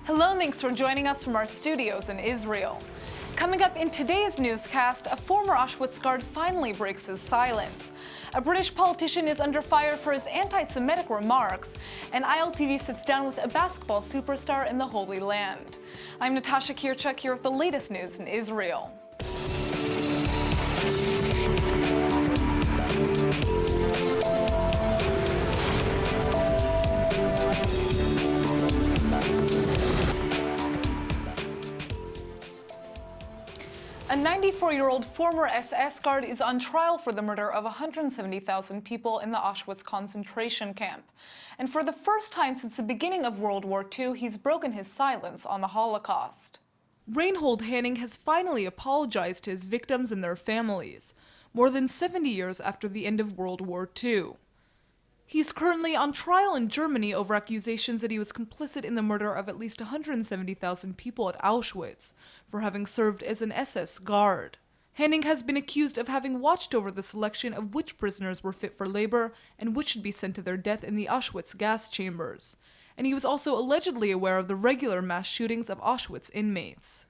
Hello and thanks for joining us from our studios in Israel. Coming up in today's newscast, a former Auschwitz guard finally breaks his silence. A British politician is under fire for his anti-Semitic remarks, and ILTV sits down with a basketball superstar in the Holy Land. I'm Natasha Kirchuk here with the latest news in Israel. A 94-year-old former SS guard is on trial for the murder of 170,000 people in the Auschwitz concentration camp. And for the first time since the beginning of World War II, he's broken his silence on the Holocaust. Reinhold Henning has finally apologized to his victims and their families, more than 70 years after the end of World War II. He's currently on trial in Germany over accusations that he was complicit in the murder of at least 170,000 people at Auschwitz for having served as an SS guard. Henning has been accused of having watched over the selection of which prisoners were fit for labor and which should be sent to their death in the Auschwitz gas chambers. And he was also allegedly aware of the regular mass shootings of Auschwitz inmates.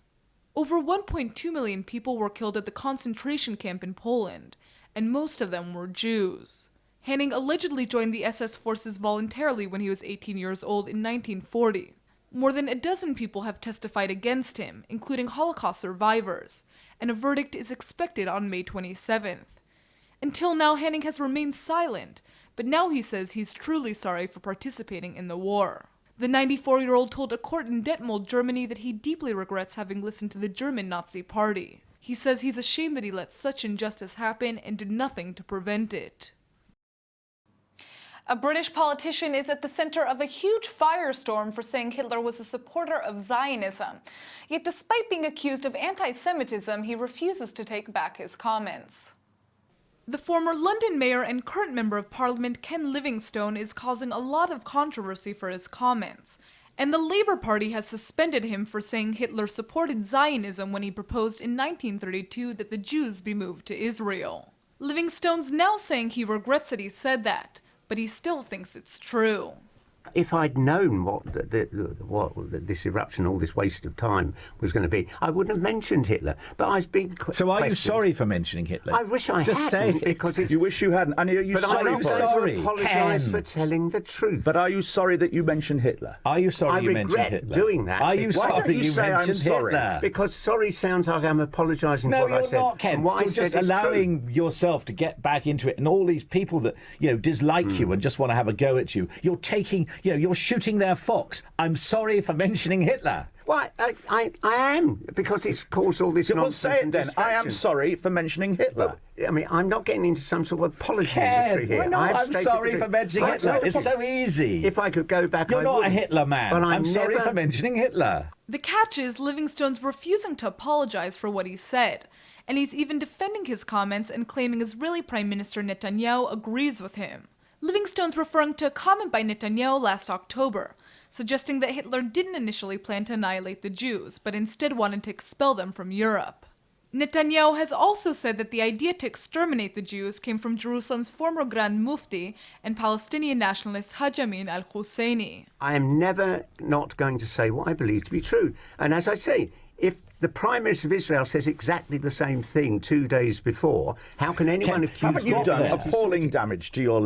Over 1.2 million people were killed at the concentration camp in Poland, and most of them were Jews. Henning allegedly joined the SS forces voluntarily when he was 18 years old in 1940. More than a dozen people have testified against him, including Holocaust survivors, and a verdict is expected on May 27th. Until now, Henning has remained silent, but now he says he's truly sorry for participating in the war. The 94-year-old told a court in Detmold, Germany, that he deeply regrets having listened to the German Nazi Party. He says he's ashamed that he let such injustice happen and did nothing to prevent it. A British politician is at the center of a huge firestorm for saying Hitler was a supporter of Zionism. Yet despite being accused of anti-Semitism, he refuses to take back his comments. The former London mayor and current member of Parliament Ken Livingstone is causing a lot of controversy for his comments. And the Labour Party has suspended him for saying Hitler supported Zionism when he proposed in 1932 that the Jews be moved to Israel. Livingstone's now saying he regrets that he said that, but he still thinks it's true. If I'd known what this eruption, all this waste of time was going to be, I wouldn't have mentioned Hitler. But I've been So are you sorry for mentioning Hitler? I wish I Just hadn't, say it. because it's... You wish you hadn't. And are you But sorry I'm for not it? going to apologise for telling the truth. But are you sorry that you mentioned Hitler? Are you sorry you mentioned regret Hitler? doing that. Are you Why sorry don't you say I'm mentioned sorry? Hitler? Because sorry sounds like I'm apologising No, for what I you're said. not, Ken. And what You're I said just is allowing true. yourself to get back into it, and all these people that dislike you and just want to have a go at you. You're taking, you're shooting their fox. I'm sorry for mentioning Hitler. Why, I am, because it's caused all this Well, nonsense say it and then. I am distraction. sorry for mentioning Hitler. I mean, I'm not getting into some sort of apology Ken, industry here. why not? I've I'm stated sorry the for truth. mentioning Right, Hitler. no It's problem. so easy. If I could go back, You're I not would. a Hitler man. But I'm sorry never... for mentioning Hitler. The catch is Livingstone's refusing to apologize for what he said, and he's even defending his comments and claiming Israeli Prime Minister Netanyahu agrees with him. Livingstone's referring to a comment by Netanyahu last October, suggesting that Hitler didn't initially plan to annihilate the Jews, but instead wanted to expel them from Europe. Netanyahu has also said that the idea to exterminate the Jews came from Jerusalem's former Grand Mufti and Palestinian nationalist Haj Amin al-Husseini. I am never not going to say what I believe to be true. And as I say, if the Prime Minister of Israel says exactly the same thing 2 days before, how can anyone accuse Haven't you me done of appalling damage to your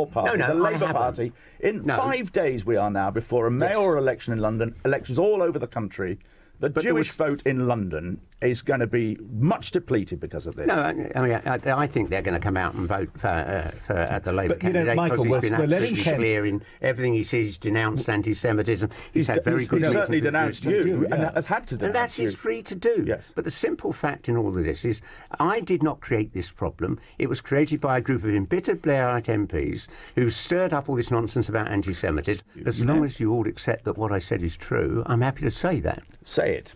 party, No, the I Labour haven't. Party? In No. 5 days we are now before a mayoral election in London, elections all over the country. The Jewish vote in London is going to be much depleted because of this. No, I mean, I think they're going to come out and vote for at the Labour But, you know, candidate, Michael, because he's been we're letting absolutely Ken- clear in everything he says. He's denounced anti-Semitism. He's had very good He's reason certainly to do denounced so. you, yeah. and has had to denounce And that's you. his free to do. Yes. But the simple fact in all of this is I did not create this problem. It was created by a group of embittered Blairite MPs who stirred up all this nonsense about anti-Semitism. As long as you all accept that what I said is true, I'm happy to say that. Say it.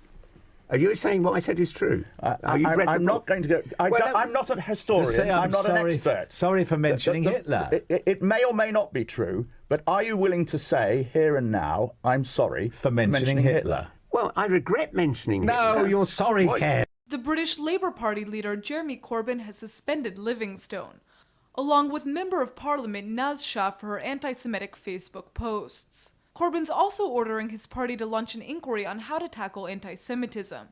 Are you saying what I said is true? I'm not going to go. I'm not a historian. Just say I'm not an sorry, expert. Sorry for mentioning Hitler. It may or may not be true, but are you willing to say here and now, I'm sorry for mentioning Hitler? Well, I regret mentioning No, Hitler. you're sorry, Ken. The British Labour Party leader Jeremy Corbyn has suspended Livingstone, along with Member of Parliament Naz Shah for her anti-Semitic Facebook posts. Corbyn's also ordering his party to launch an inquiry on how to tackle anti-Semitism.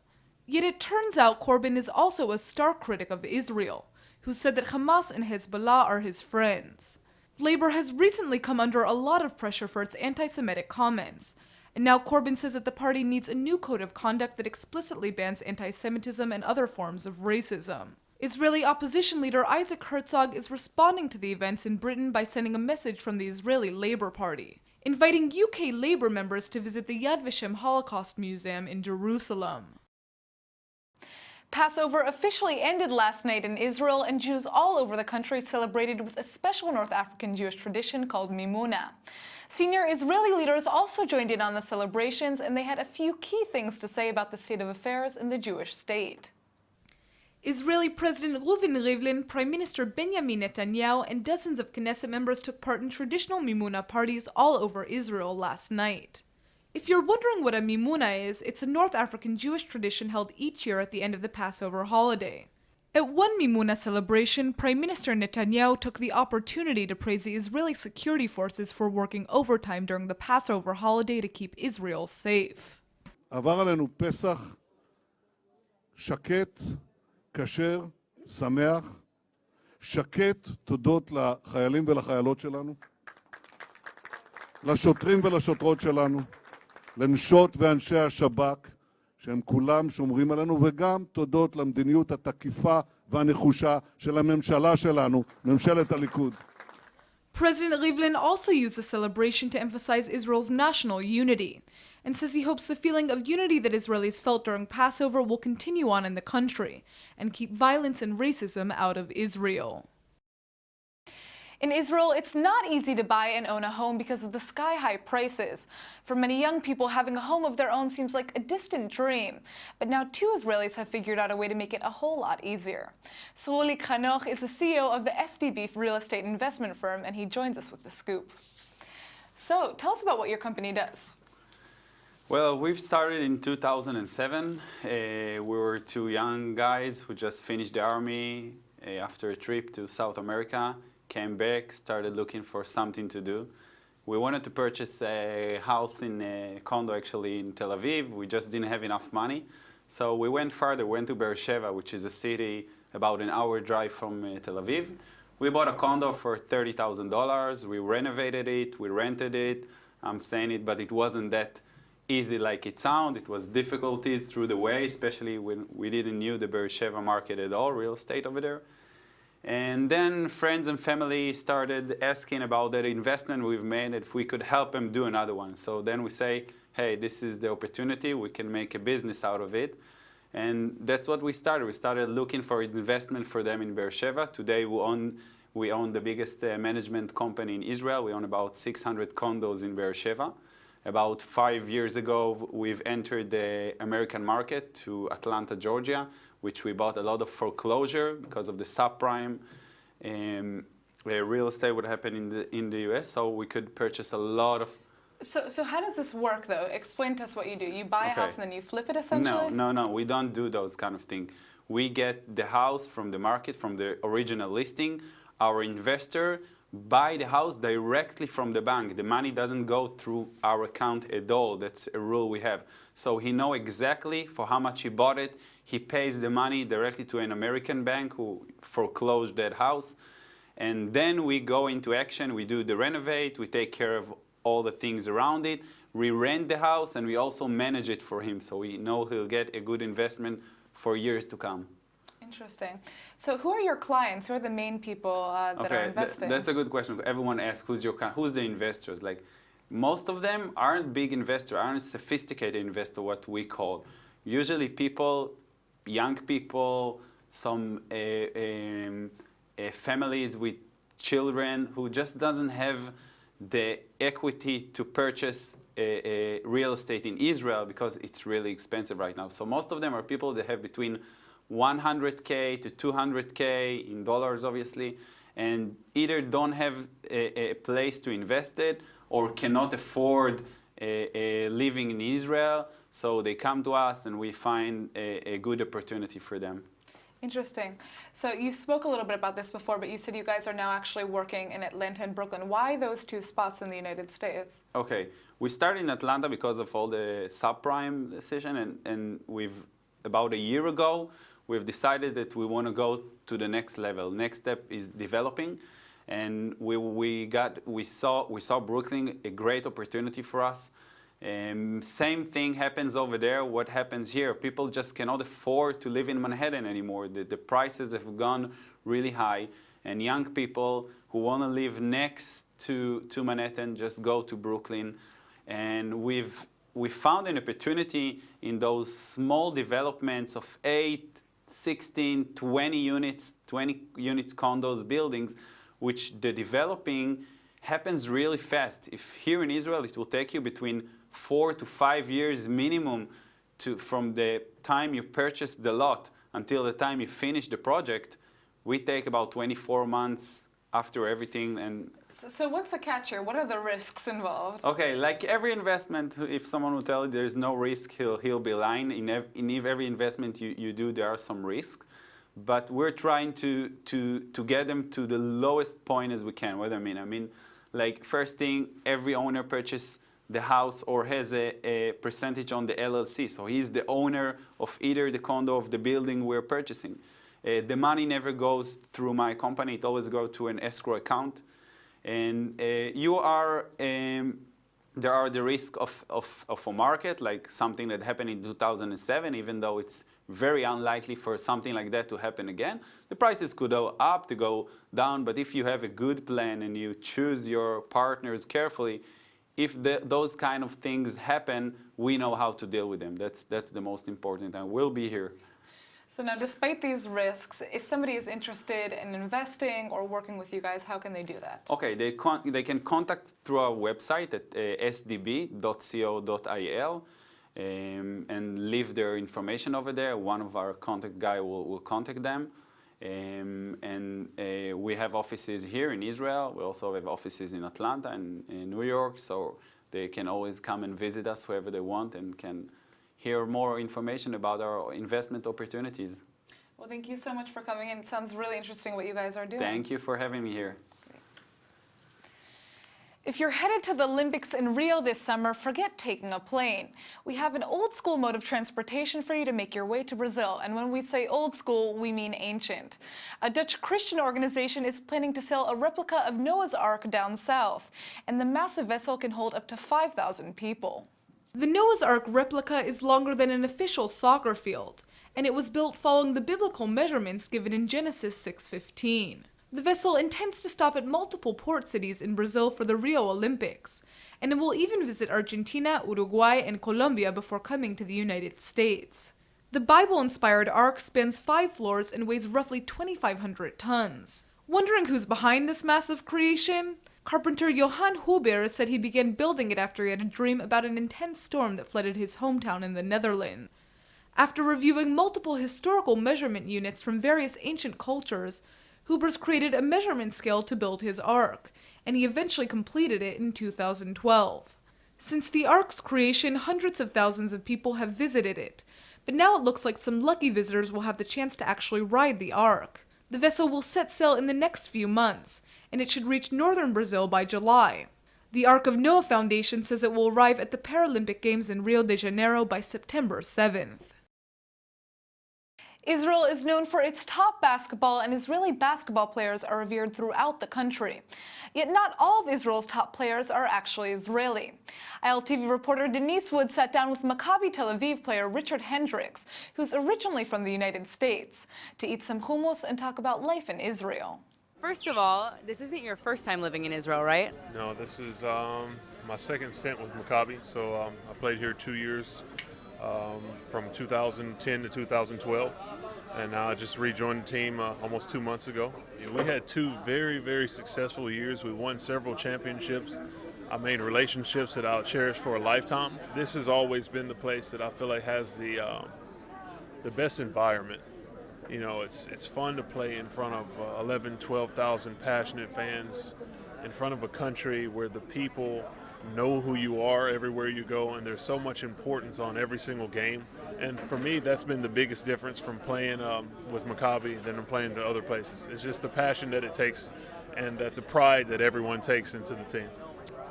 Yet it turns out Corbyn is also a stark critic of Israel, who said that Hamas and Hezbollah are his friends. Labour has recently come under a lot of pressure for its anti-Semitic comments, and now Corbyn says that the party needs a new code of conduct that explicitly bans anti-Semitism and other forms of racism. Israeli opposition leader Isaac Herzog is responding to the events in Britain by sending a message from the Israeli Labour Party, inviting UK Labour members to visit the Yad Vashem Holocaust Museum in Jerusalem. Passover officially ended last night in Israel, and Jews all over the country celebrated with a special North African Jewish tradition called Mimuna. Senior Israeli leaders also joined in on the celebrations, and they had a few key things to say about the state of affairs in the Jewish state. Israeli President Reuven Rivlin, Prime Minister Benjamin Netanyahu, and dozens of Knesset members took part in traditional Mimuna parties all over Israel last night. If you're wondering what a Mimuna is, it's a North African Jewish tradition held each year at the end of the Passover holiday. At one Mimuna celebration, Prime Minister Netanyahu took the opportunity to praise the Israeli security forces for working overtime during the Passover holiday to keep Israel safe. עבר עלינו פסח שקט, כשר, שמח, שקט תודות לחיילים ולחיילות שלנו, לשוטרים ולשוטרות שלנו, לנשות ואנשי השב"כ, שהם כולם שומרים עלינו, וגם תודות למדיניות התקיפה והנחושה של הממשלה שלנו, ממשלת הליכוד. President Rivlin also used the celebration to emphasize Israel's national unity, and says he hopes the feeling of unity that Israelis felt during Passover will continue on in the country, and keep violence and racism out of Israel. In Israel, it's not easy to buy and own a home because of the sky-high prices. For many young people, having a home of their own seems like a distant dream. But now 2 Israelis have figured out a way to make it a whole lot easier. Suoli Khanoch is the CEO of the SDB real estate investment firm, and he joins us with the scoop. So, tell us about what your company does. Well, we've started in 2007. We were 2 young guys who just finished the army after a trip to South America. Came back, started looking for something to do. We wanted to purchase a house in a condo actually in Tel Aviv. We just didn't have enough money. So we went further, went to Beersheba, which is a city about an hour drive from Tel Aviv. We bought a condo for $30,000. We renovated it, we rented it. I'm saying it, but it wasn't that easy like it sounded. It was difficulties through the way, especially when we didn't know the Beersheba market at all, real estate over there. And then friends and family started asking about that investment we've made, if we could help them do another one. So then we say, hey, this is the opportunity, we can make a business out of it. And that's what we started. We started looking for investment for them in Beersheba. Today we own the biggest management company in Israel. We own about 600 condos in Beersheba. About 5 years ago, we've entered the American market to Atlanta, Georgia, which we bought a lot of foreclosure because of the subprime real estate would happen in the US, so we could purchase a lot of. So how does this work, though? Explain to us what you do. You buy a house and then you flip it, essentially? No, we don't do those kind of things. We get the house from the market, from the original listing. Our investor buy the house directly from the bank. The money doesn't go through our account at all. That's a rule we have. So he knows exactly for how much he bought it. He pays the money directly to an American bank who foreclosed that house. And then we go into action. We do the renovate. We take care of all the things around it. We rent the house and we also manage it for him. So we know he'll get a good investment for years to come. Interesting. So who are your clients? Who are the main people that are investing? That's a good question. Everyone asks, who's the investors? Like, most of them aren't big investors, aren't sophisticated investors, what we call. Usually people, young people, some families with children who just doesn't have the equity to purchase a real estate in Israel because it's really expensive right now. So most of them are people that have between $100K to $200K in dollars, obviously, and either don't have a place to invest it or cannot afford living in Israel. So they come to us and we find a good opportunity for them. Interesting. So you spoke a little bit about this before, but you said you guys are now actually working in Atlanta and Brooklyn. Why those two spots in the United States? Okay, we started in Atlanta because of all the subprime decision, and we've, about a year ago, we've decided that we want to go to the next level. Next step is developing, and we saw Brooklyn a great opportunity for us. Same thing happens over there. What happens here? People just cannot afford to live in Manhattan anymore. The prices have gone really high, and young people who want to live next to Manhattan just go to Brooklyn. And we found an opportunity in those small developments of 8, 16, 20 units condos, buildings, which the developing happens really fast. If here in Israel, it will take you between 4 to 5 years minimum from the time you purchase the lot until the time you finish the project. We take about 24 months after everything. And So what's the catch here? What are the risks involved? okay, like every investment, if someone will tell you there's no risk, he'll be lying. In every investment you do, there are some risks. But we're trying to get them to the lowest point as we can. What do I mean? I mean, like, first thing, every owner purchases the house or has a percentage on the LLC. So he's the owner of either the condo of the building we're purchasing. The money never goes through my company. It always goes to an escrow account. And there are the risk of a market, like something that happened in 2007, even though it's very unlikely for something like that to happen again. The prices could go up, to go down, but if you have a good plan and you choose your partners carefully, if those kind of things happen, we know how to deal with them. That's the most important, and we'll be here. So now, despite these risks, if somebody is interested in investing or working with you guys, how can they do that? Okay, they can contact through our website at sdb.co.il and leave their information over there. One of our contact guy will contact them. We have offices here in Israel. We also have offices in Atlanta and in New York, so they can always come and visit us wherever they want and can hear more information about our investment opportunities. Well, thank you so much for coming in. It sounds really interesting what you guys are doing. Thank you for having me here. If you're headed to the Olympics in Rio this summer, forget taking a plane. We have an old school mode of transportation for you to make your way to Brazil. And when we say old school, we mean ancient. A Dutch Christian organization is planning to sail a replica of Noah's Ark down south, and the massive vessel can hold up to 5,000 people. The Noah's Ark replica is longer than an official soccer field, and it was built following the biblical measurements given in Genesis 6:15. The vessel intends to stop at multiple port cities in Brazil for the Rio Olympics, and it will even visit Argentina, Uruguay, and Colombia before coming to the United States. The Bible-inspired ark spans 5 floors and weighs roughly 2,500 tons. Wondering who's behind this massive creation? Carpenter Johan Huber said he began building it after he had a dream about an intense storm that flooded his hometown in the Netherlands. After reviewing multiple historical measurement units from various ancient cultures, Huber's created a measurement scale to build his ark, and he eventually completed it in 2012. Since the ark's creation, hundreds of thousands of people have visited it, but now it looks like some lucky visitors will have the chance to actually ride the ark. The vessel will set sail in the next few months, and it should reach northern Brazil by July. The Ark of Noah Foundation says it will arrive at the Paralympic Games in Rio de Janeiro by September 7th. Israel is known for its top basketball, and Israeli basketball players are revered throughout the country. Yet not all of Israel's top players are actually Israeli. ILTV reporter Denise Wood sat down with Maccabi Tel Aviv player Richard Hendricks, who's originally from the United States, to eat some hummus and talk about life in Israel. First of all, this isn't your first time living in Israel, right? No, this is my second stint with Maccabi. So I played here 2 years, from 2010 to 2012. And now I just rejoined the team almost 2 months ago. We had 2 very, very successful years. We won several championships. I made relationships that I'll cherish for a lifetime. This has always been the place that I feel like has the best environment. You know, it's fun to play in front of 11, 12,000 passionate fans, in front of a country where the people know who you are everywhere you go, and there's so much importance on every single game. And for me, that's been the biggest difference from playing with Maccabi than playing to other places. It's just the passion that it takes and that the pride that everyone takes into the team.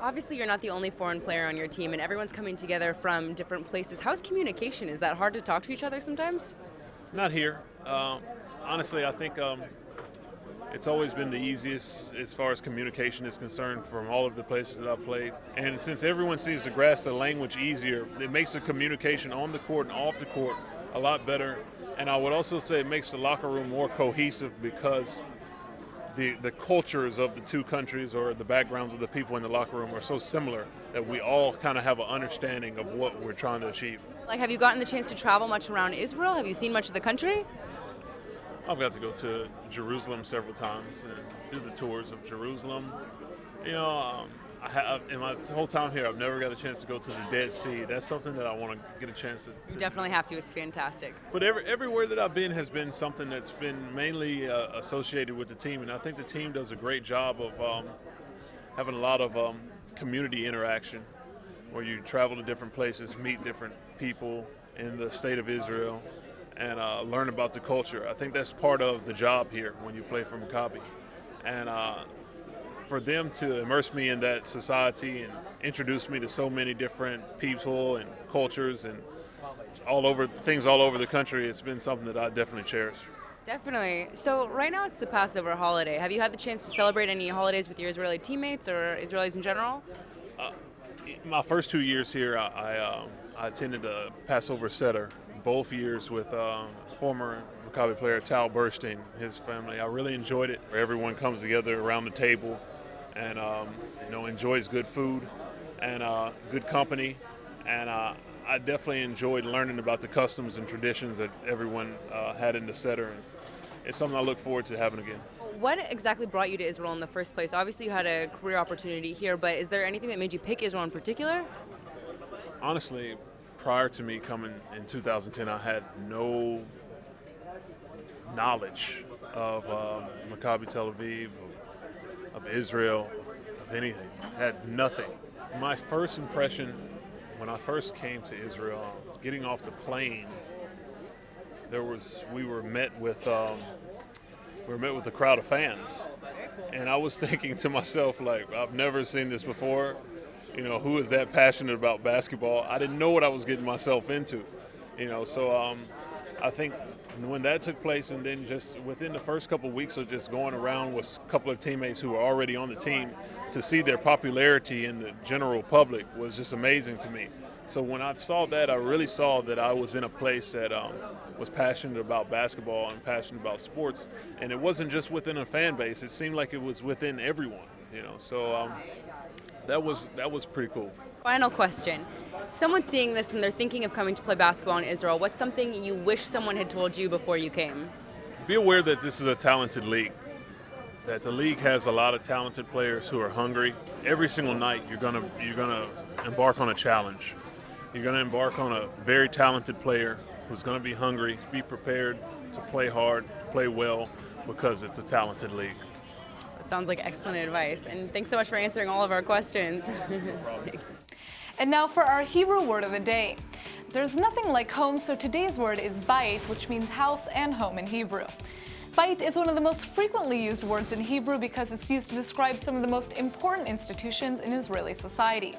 Obviously, you're not the only foreign player on your team, and everyone's coming together from different places. How's communication? Is that hard to talk to each other sometimes? Not here. Honestly, I think it's always been the easiest as far as communication is concerned from all of the places that I've played. And since everyone seems to grasp the language easier, it makes the communication on the court and off the court a lot better. And I would also say it makes the locker room more cohesive because the cultures of the two countries or the backgrounds of the people in the locker room are so similar that we all kind of have an understanding of what we're trying to achieve. Like, have you gotten the chance to travel much around Israel? Have you seen much of the country? I've got to go to Jerusalem several times and do the tours of Jerusalem. You know, in my whole time here, I've never got a chance to go to the Dead Sea. That's something that I want to get a chance to. You definitely have to. It's fantastic. But everywhere that I've been has been something that's been mainly associated with the team, and I think the team does a great job of having a lot of community interaction, where you travel to different places, meet different people in the state of Israel, and learn about the culture. I think that's part of the job here when you play for Maccabi. And for them to immerse me in that society and introduce me to so many different people and cultures and things all over the country, it's been something that I definitely cherish. Definitely. So right now it's the Passover holiday. Have you had the chance to celebrate any holidays with your Israeli teammates or Israelis in general? My first 2 years here, I attended a Passover Seder, both years with former Maccabi player Tal Burstein, his family. I really enjoyed it. Everyone comes together around the table and enjoys good food and good company. And I definitely enjoyed learning about the customs and traditions that everyone had in the Seder. And it's something I look forward to having again. What exactly brought you to Israel in the first place? Obviously you had a career opportunity here, but is there anything that made you pick Israel in particular? Honestly, prior to me coming in 2010, I had no knowledge of Maccabi Tel Aviv, of Israel, of anything. Had nothing. My first impression when I first came to Israel, getting off the plane, we were met with a crowd of fans, and I was thinking to myself, like, I've never seen this before. You know, who is that passionate about basketball? I didn't know what I was getting myself into, so I think when that took place, and then just within the first couple of weeks of just going around with a couple of teammates who were already on the team, to see their popularity in the general public was just amazing to me. So when I saw that, I really saw that I was in a place that was passionate about basketball and passionate about sports, and it wasn't just within a fan base. It seemed like it was within everyone, so that was pretty cool. Final question. If someone's seeing this and they're thinking of coming to play basketball in Israel, what's something you wish someone had told you before you came? Be aware that this is a talented league, that the league has a lot of talented players who are hungry. Every single night you're gonna embark on a challenge. You're gonna embark on a very talented player who's gonna be hungry. Be prepared to play hard, play well, because it's a talented league. Sounds like excellent advice. And thanks so much for answering all of our questions. And now for our Hebrew word of the day. There's nothing like home, so today's word is bayit, which means house and home in Hebrew. Bayit is one of the most frequently used words in Hebrew because it's used to describe some of the most important institutions in Israeli society.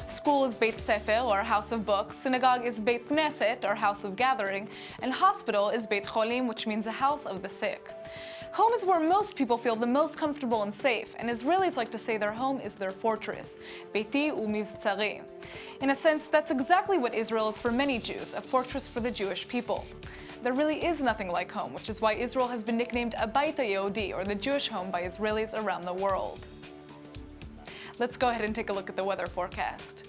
School is Beit Sefer, or house of books, synagogue is Beit Knesset, or house of gathering, and hospital is Beit Cholim, which means a house of the sick. Home is where most people feel the most comfortable and safe, and Israelis like to say their home is their fortress, Beiti u'mivtzari. In a sense, that's exactly what Israel is for many Jews, a fortress for the Jewish people. There really is nothing like home, which is why Israel has been nicknamed Abayit HaYehudi, or the Jewish home, by Israelis around the world. Let's go ahead and take a look at the weather forecast.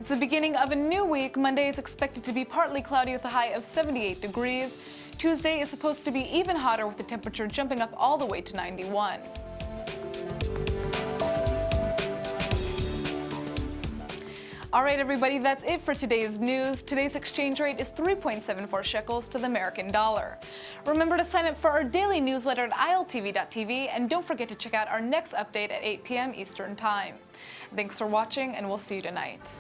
It's the beginning of a new week. Monday is expected to be partly cloudy with a high of 78 degrees. Tuesday is supposed to be even hotter with the temperature jumping up all the way to 91. All right, everybody, that's it for today's news. Today's exchange rate is 3.74 shekels to the American dollar. Remember to sign up for our daily newsletter at ILTV.tv, and don't forget to check out our next update at 8 p.m. Eastern Time. Thanks for watching, and we'll see you tonight.